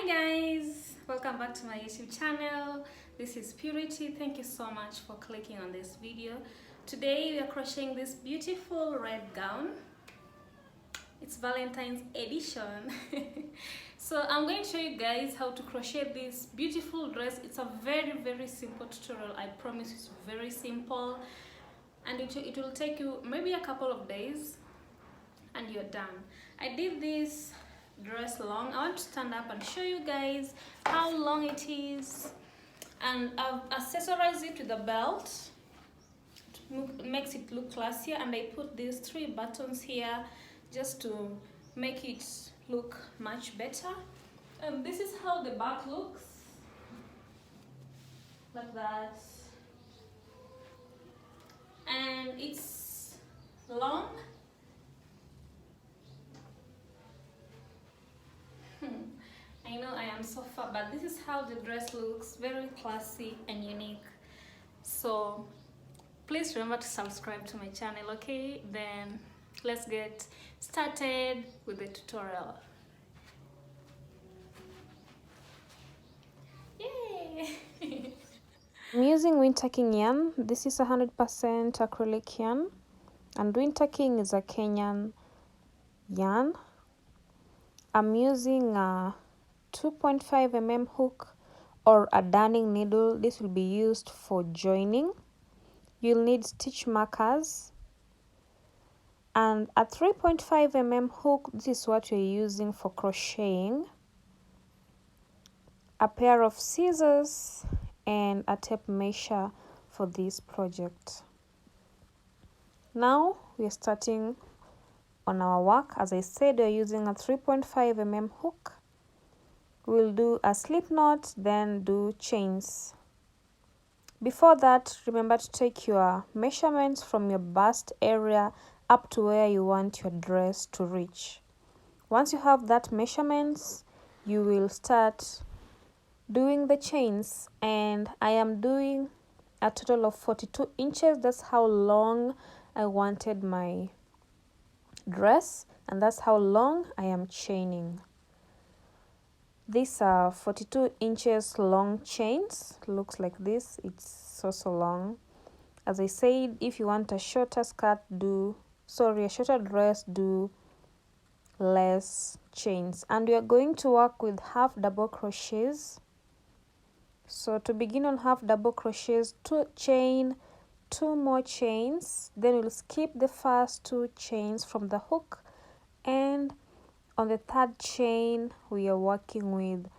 Guys, welcome back to my YouTube channel. This is Purity. Thank you so much for clicking on this video. Today we are crocheting this beautiful red gown. It's Valentine's edition. So I'm going to show you guys how to crochet this beautiful dress. It's a very simple tutorial. I promise it's very simple, and it will take you maybe a couple of days and you're done. I did this dress long. I want to stand up and show you guys how long it is, and I've accessorized it with a belt. It makes it look classier, and I put these 3 buttons here just to make it look much better. And this is how the back looks, like that, and it's long. I know I am so far, but this is how the dress looks, very classy and unique. So please remember to subscribe to my channel, okay? Then let's get started with the tutorial. Yay! I'm using Winterking yarn. This is 100% acrylic yarn, and Winterking is a Kenyan yarn. I'm using a 2.5 mm hook or a darning needle. This will be used for joining. You'll need stitch markers and a 3.5 mm hook. This is what you're using for crocheting. A pair of scissors and a tape measure for this project. Now we're starting on our work. As I said, we're using a 3.5 mm hook. We'll do a slip knot, then do chains. Before that, remember to take your measurements from your bust area up to where you want your dress to reach. Once you have that measurements, you will start doing the chains, and I am doing a total of 42 inches. That's how long I wanted my dress, and that's how long I am chaining. These are 42 inches long chains. Looks like this. It's so long. As I said, if you want a shorter skirt, a shorter dress, do less chains. And we are going to work with half double crochets. So to begin on half double crochets, 2 more chains, then we'll skip the first 2 chains from the hook, and on the 3rd chain we are working with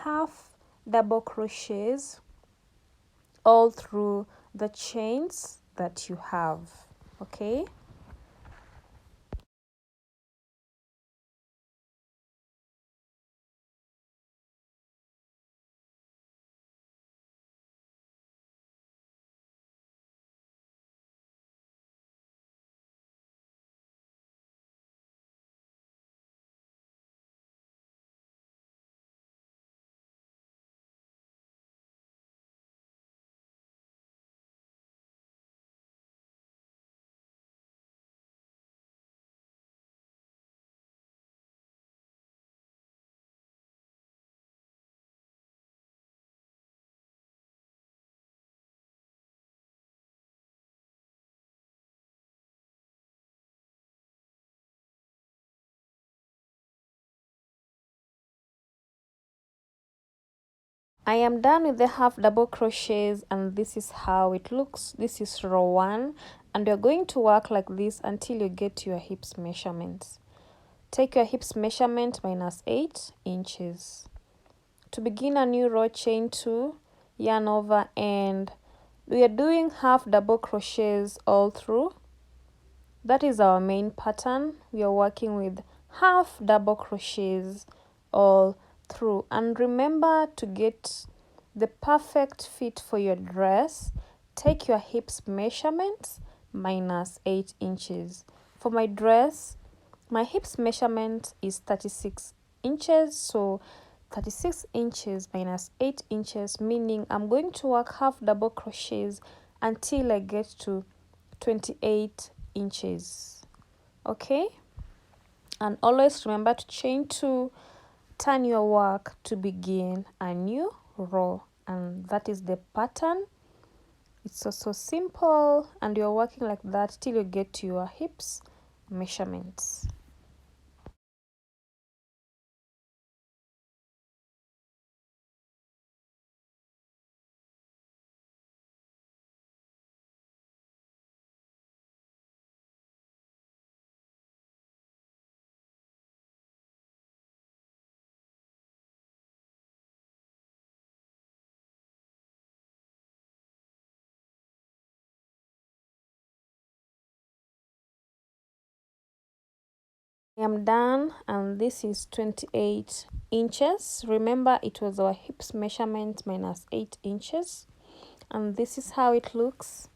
half double crochets all through the chains that you have, okay? I am done with the half double crochets, and this is how it looks. This is row 1, and you're going to work like this until you get your hips measurements. Take your hips measurement minus 8 inches. To begin a new row, chain 2, yarn over, and we are doing half double crochets all through. That is our main pattern. We are working with half double crochets all through, and remember to get the perfect fit for your dress. Take your hips measurements minus 8 inches. For my dress, my hips measurement is 36 inches, so 36 inches minus 8 inches, meaning I'm going to work half double crochets until I get to 28 inches, okay? And always remember to chain 2 turn your work to begin a new row, and that is the pattern. It's so simple, and you're working like that till you get to your hips measurements. I am done, and this is 28 inches. Remember, it was our hips measurement minus 8 inches, and this is how it looks.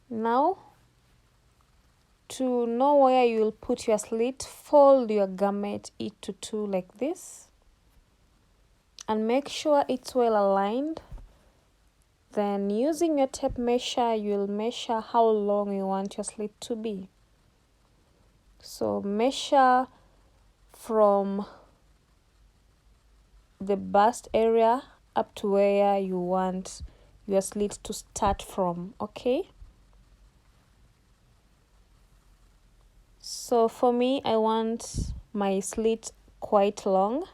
Now, to know where you'll put your slit, fold your garment into two like this, and make sure it's well aligned. Then, using your tape measure, you'll measure how long you want your slit to be. So measure from the bust area up to where you want your slit to start from, okay? So for me, I want my slit quite long,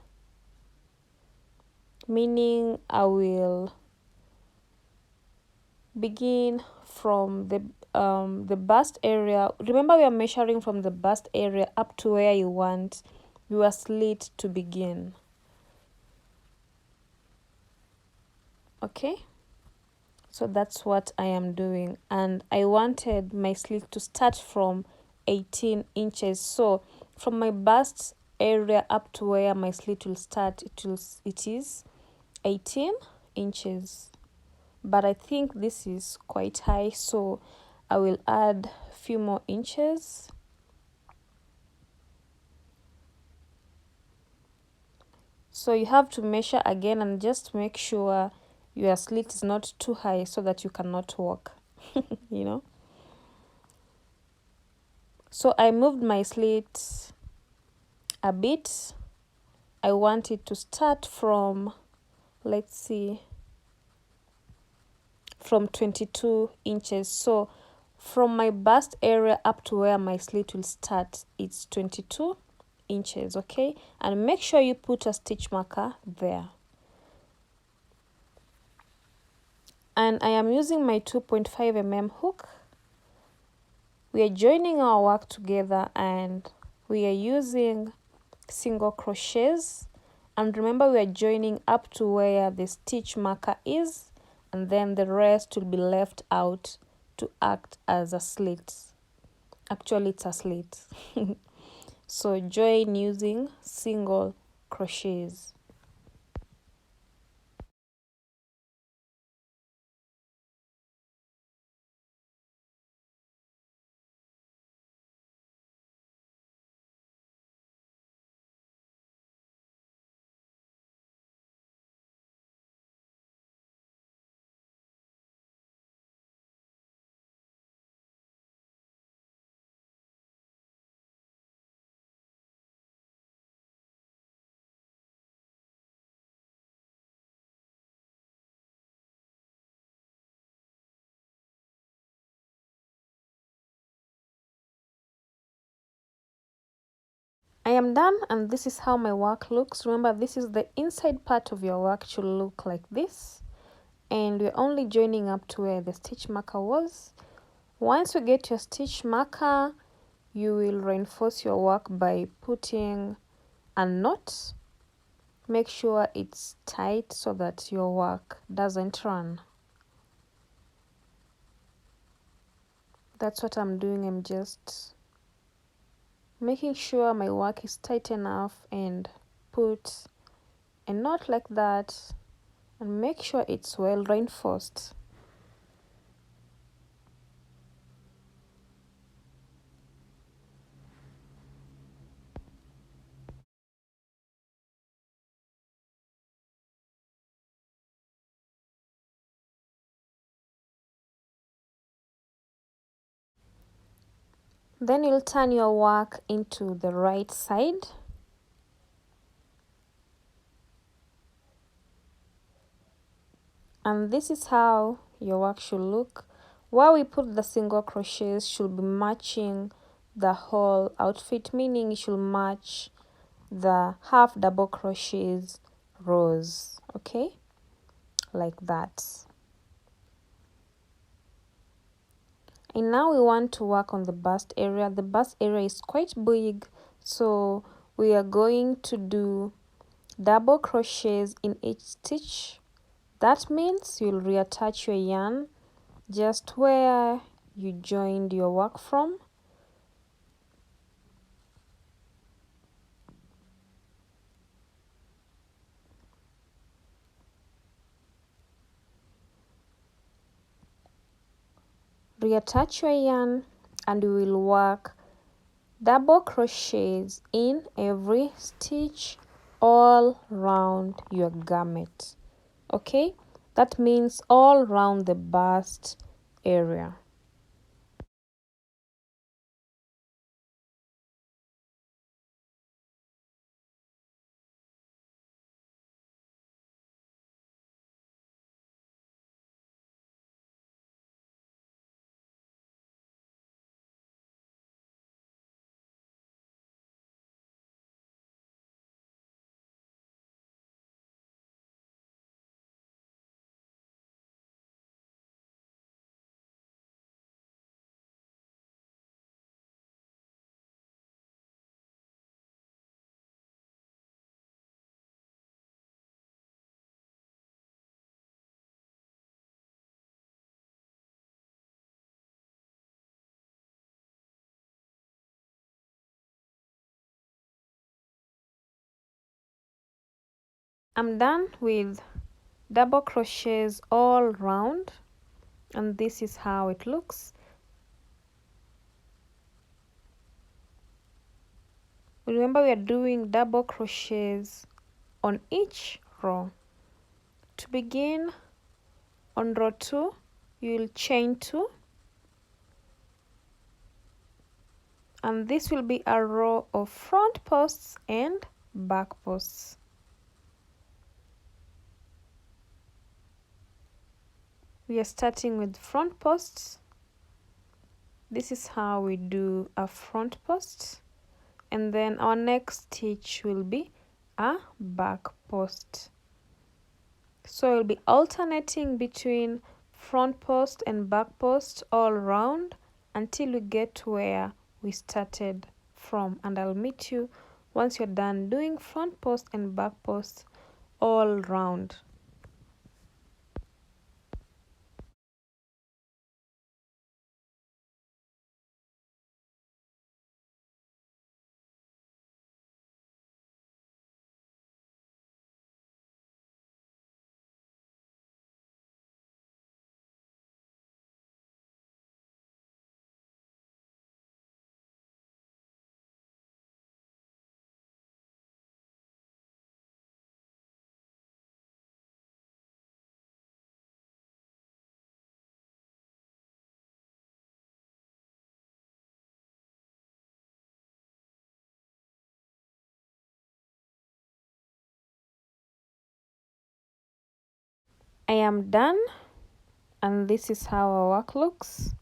meaning I will begin from the bust area. Remember, we are measuring from the bust area up to where you want your slit to begin. Okay, so that's what I am doing, and I wanted my slit to start from 18 inches. So from my bust area up to where my slit will start, it is 18 inches. But I think this is quite high, so I will add a few more inches. So you have to measure again and just make sure your slit is not too high so that you cannot walk, you know. So I moved my slit a bit. I want it to start from, let's see, from 22 inches. So from my bust area up to where my slit will start, it's 22 inches, okay? And make sure you put a stitch marker there. And I am using my 2.5 mm hook. We are joining our work together, and we are using single crochets. And remember, we are joining up to where the stitch marker is, and then the rest will be left out to act as a slit. Actually, it's a slit. So join using single crochets. I am done, and this is how my work looks. Remember, this is the inside part of your work. Should look like this, and we're only joining up to where the stitch marker was. Once you get your stitch marker, you will reinforce your work by putting a knot. Make sure it's tight so that your work doesn't run. That's what I'm doing. I'm just making sure my work is tight enough, and put a knot like that, and make sure it's well reinforced. Then you'll turn your work into the right side. And this is how your work should look. Where we put the single crochets should be matching the whole outfit, meaning it should match the half double crochets rows, okay, like that. And now we want to work on the bust area. The bust area is quite big, so we are going to do double crochets in each stitch. That means you'll reattach your yarn just where you joined your work from. Reattach your yarn and we will work double crochets in every stitch all round your garment, okay? That means all round the bust area. I'm done with double crochets all round, and this is how it looks. Remember, we are doing double crochets on each row. To begin, on row 2 you'll chain 2, and this will be a row of front posts and back posts. We are starting with front posts. This is how we do a front post, and then our next stitch will be a back post. So we'll be alternating between front post and back post all round until we get to where we started from, and I'll meet you once you're done doing front post and back post all round. I am done, and this is how our work looks.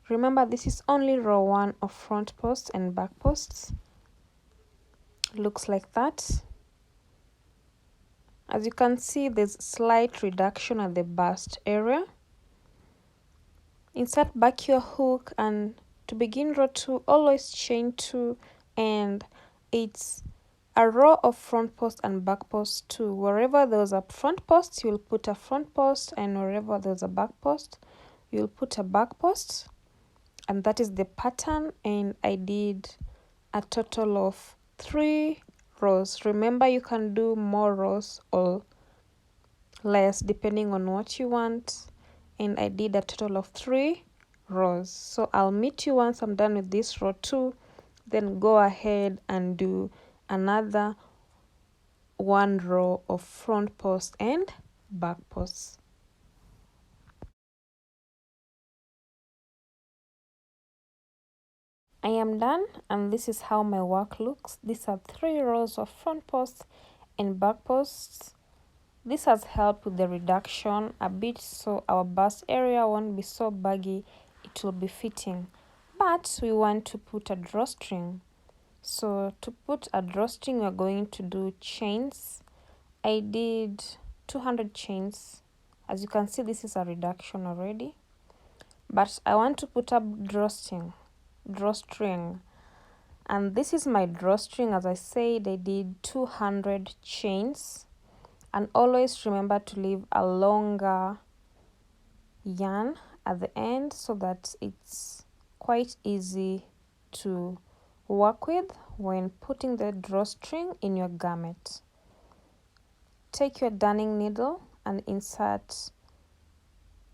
Remember, this is only row 1 of front posts and back posts. Looks like that. As you can see, there's slight reduction at the bust area. Insert back your hook, and to begin row 2 always chain 2, and it's a row of front post and back post too. Wherever there's a front post, you'll put a front post, and wherever there's a back post, you'll put a back post. And that is the pattern, and I did a total of 3 rows. Remember, you can do more rows or less depending on what you want, and I did a total of 3 rows. So I'll meet you once I'm done with this row 2, then go ahead and do another 1 row of front post and back posts. I am done, and this is how my work looks. These are 3 rows of front posts and back posts. This has helped with the reduction a bit, so our bust area won't be so baggy, it will be fitting. But we want to put a drawstring. So to put a drawstring, we're going to do chains. I did 200 chains. As you can see, this is a reduction already. But I want to put up drawstring. And this is my drawstring. As I said, I did 200 chains. And always remember to leave a longer yarn at the end so that it's quite easy to work with when putting the drawstring in your garment. Take your darning needle and insert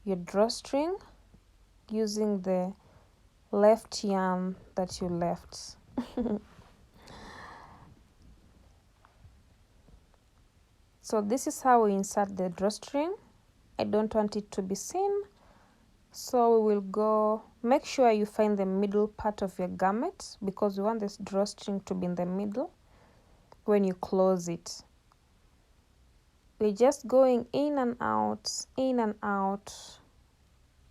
your drawstring using the left yarn that you left. So this is how we insert the drawstring. I don't want it to be seen, so we will go, make sure you find the middle part of your garment because we want this drawstring to be in the middle when you close it. We're just going in and out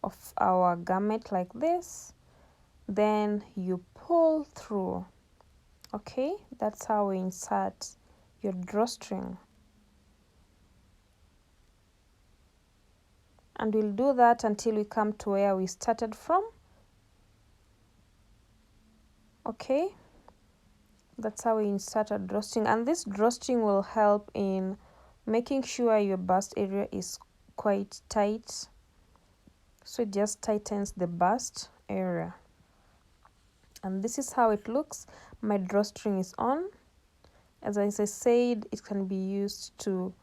of our garment like this, then you pull through. Okay, that's how we insert your drawstring. And we'll do that until we come to where we started from. Okay, that's how we insert a drawstring, and this drawstring will help in making sure your bust area is quite tight, so it just tightens the bust area. And this is how it looks. My drawstring is on. As I said, it can be used to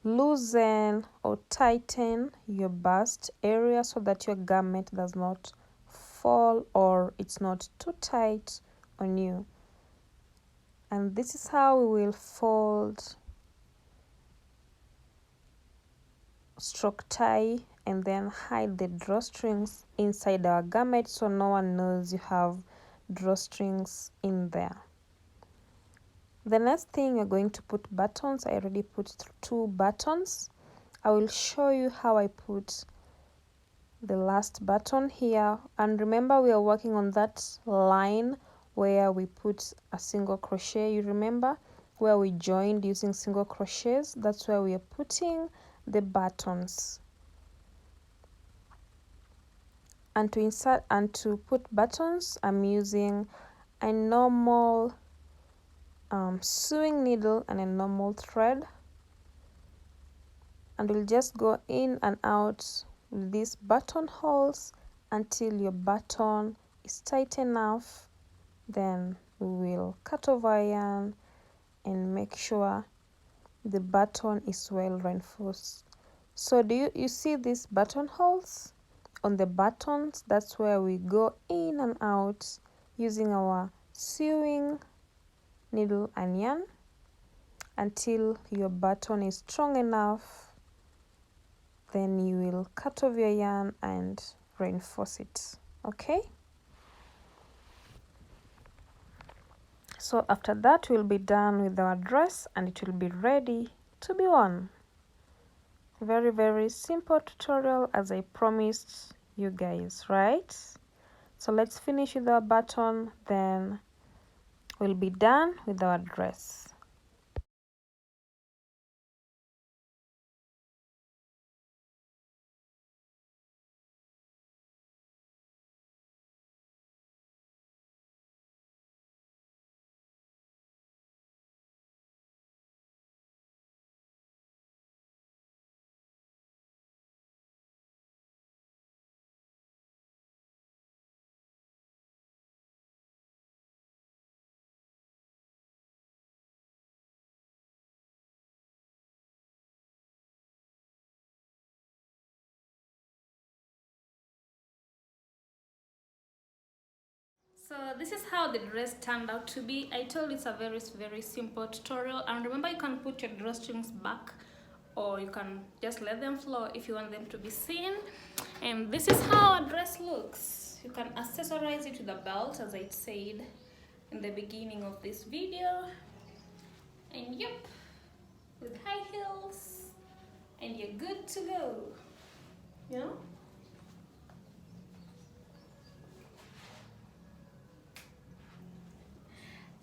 loosen or tighten your bust area so that your garment does not fall or it's not too tight on you. And this is how we will fold, stroke tie, and then hide the drawstrings inside our garment so no one knows you have drawstrings in there. The next thing, you're going to put buttons. I already put 2 buttons. I will show you how I put the last button here. And remember, we are working on that line where we put a single crochet. You remember where we joined using single crochets? That's where we are putting the buttons. And to insert and to put buttons, I'm using a normal sewing needle and a normal thread, and we'll just go in and out with these buttonholes until your button is tight enough. Then we will cut over yarn and make sure the button is well reinforced. So do you see these buttonholes on the buttons? That's where we go in and out using our sewing needle and yarn until your button is strong enough. Then you will cut off your yarn and reinforce it. Okay, so after that we'll be done with our dress and it will be ready to be worn. Very, very simple tutorial, as I promised you guys, right? So let's finish with our button, then we'll be done with our dress. So this is how the dress turned out to be. I told it's a very, very simple tutorial, and remember, you can put your drawstrings back or you can just let them flow if you want them to be seen. And this is how a dress looks. You can accessorize it with a belt, as I said in the beginning of this video, and yep, with high heels and you're good to go, you know.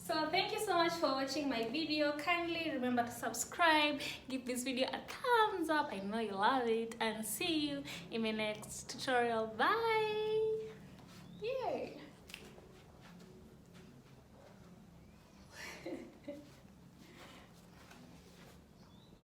So thank you so much for watching my video. Kindly remember to subscribe, give this video a thumbs up, I know you love it, and see you in my next tutorial. Bye.